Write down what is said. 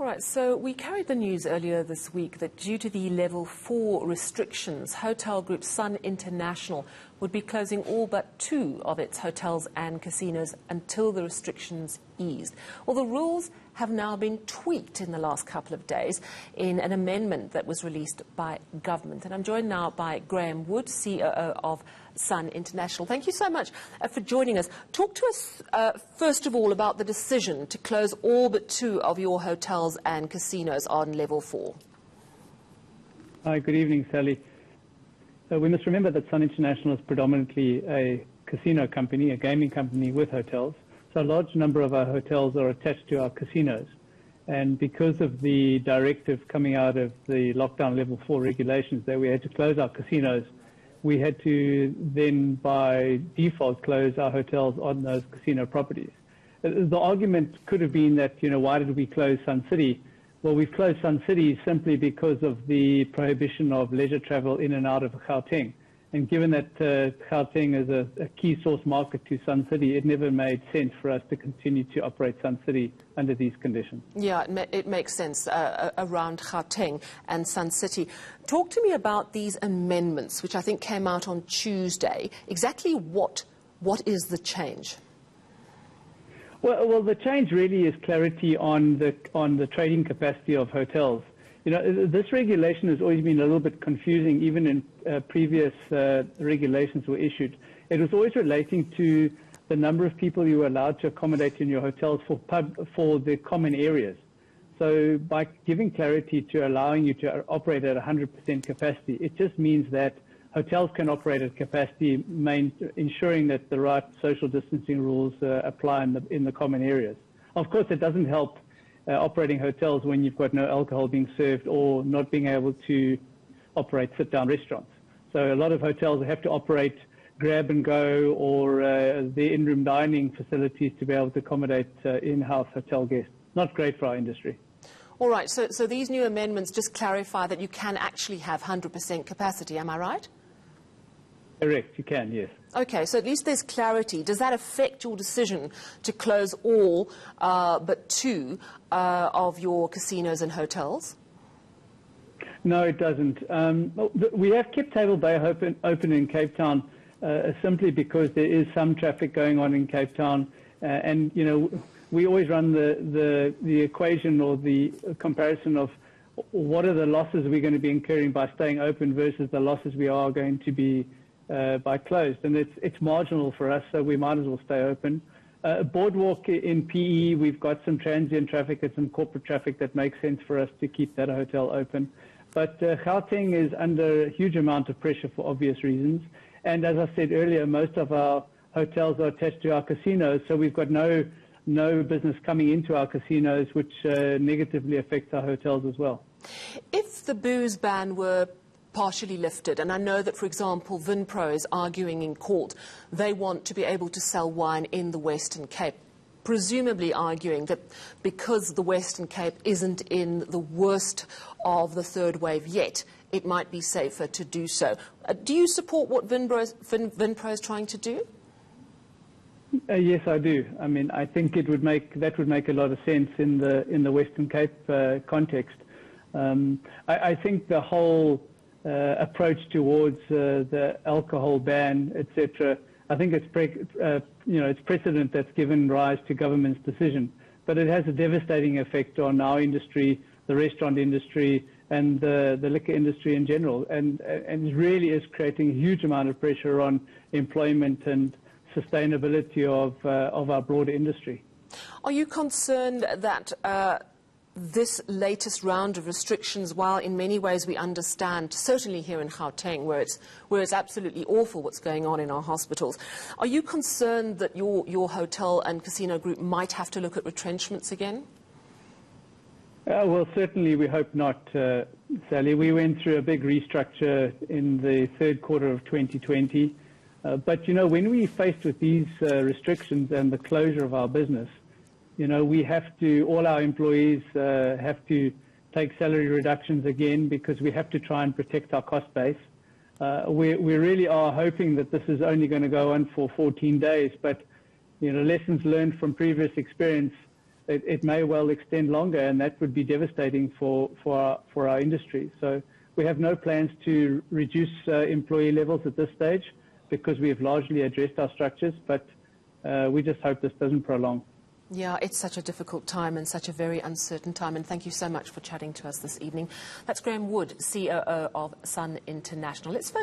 All right, so we carried the news earlier this week that due to the level 4 restrictions, hotel group Sun International would be closing all but 2 of its hotels and casinos until the restrictions eased. Well, the rules have now been tweaked in the last couple of days in an amendment that was released by government. And I'm joined now by Graham Wood, COO of Sun International. Thank you so much for joining us. Talk to us, first of all, about the decision to close all but 2 of your hotels and casinos on level 4. Hi, good evening, Sally. We must remember that Sun International is predominantly a casino company, a gaming company with hotels. So a large number of our hotels are attached to our casinos. And because of the directive coming out of the lockdown level 4 regulations that we had to close our casinos, we had to then by default close our hotels on those casino properties. The argument could have been that, why did we close Sun City? Well, we've closed Sun City simply because of the prohibition of leisure travel in and out of Gauteng. And given that Gauteng is a key source market to Sun City, it never made sense for us to continue to operate Sun City under these conditions. Yeah, it makes sense around Gauteng and Sun City. Talk to me about these amendments, which I think came out on Tuesday. Exactly what is the change? Well, the change really is clarity on the trading capacity of hotels. This regulation has always been a little bit confusing, even in previous regulations were issued. It was always relating to the number of people you were allowed to accommodate in your hotels for the common areas. So by giving clarity to allowing you to operate at 100% capacity, it just means that hotels can operate at capacity, ensuring that the right social distancing rules apply in the common areas. Of course, it doesn't help operating hotels when you've got no alcohol being served or not being able to operate sit-down restaurants. So a lot of hotels have to operate grab and go or the in-room dining facilities to be able to accommodate in-house hotel guests. Not great for our industry. All right, so these new amendments just clarify that you can actually have 100% capacity, am I right? Correct, you can, yes. Okay, so at least there's clarity. Does that affect your decision to close all but 2 of your casinos and hotels? No, it doesn't. We have kept Table Bay open in Cape Town simply because there is some traffic going on in Cape Town. And, we always run the equation or the comparison of what are the losses we're going to be incurring by staying open versus the losses we are going to be by closed, and it's marginal for us, so we might as well stay open. Boardwalk in PE, we've got some transient traffic and some corporate traffic that makes sense for us to keep that hotel open. But Gauteng is under a huge amount of pressure for obvious reasons, and as I said earlier, most of our hotels are attached to our casinos, so we've got no business coming into our casinos, which negatively affects our hotels as well. If the booze ban were partially lifted, and I know that, for example, Vinpro is arguing in court they want to be able to sell wine in the Western Cape, presumably arguing that because the Western Cape isn't in the worst of the 3rd wave yet, it might be safer to do so. Do you support what Vinpro is trying to do? Yes, I do. I mean, I think that would make a lot of sense in the Western Cape context. I think the whole approach towards the alcohol ban, etc. I think it's precedent that's given rise to government's decision, but it has a devastating effect on our industry, the restaurant industry, and the liquor industry in general, and it really is creating a huge amount of pressure on employment and sustainability of our broader industry. Are you concerned that this latest round of restrictions, while in many ways we understand, certainly here in Gauteng, where it's absolutely awful what's going on in our hospitals, are you concerned that your hotel and casino group might have to look at retrenchments again? Well, certainly we hope not, Sally. We went through a big restructure in the 3rd quarter of 2020. But, when we're faced with these restrictions and the closure of our business, we have to, all our employees have to take salary reductions again because we have to try and protect our cost base. We really are hoping that this is only going to go on for 14 days, but, lessons learned from previous experience it may well extend longer, and that would be devastating for our industry. So we have no plans to reduce employee levels at this stage because we have largely addressed our structures, but we just hope this doesn't prolong. Yeah, it's such a difficult time and such a very uncertain time, and thank you so much for chatting to us this evening. That's Graham Wood, COO of Sun International. Let's focus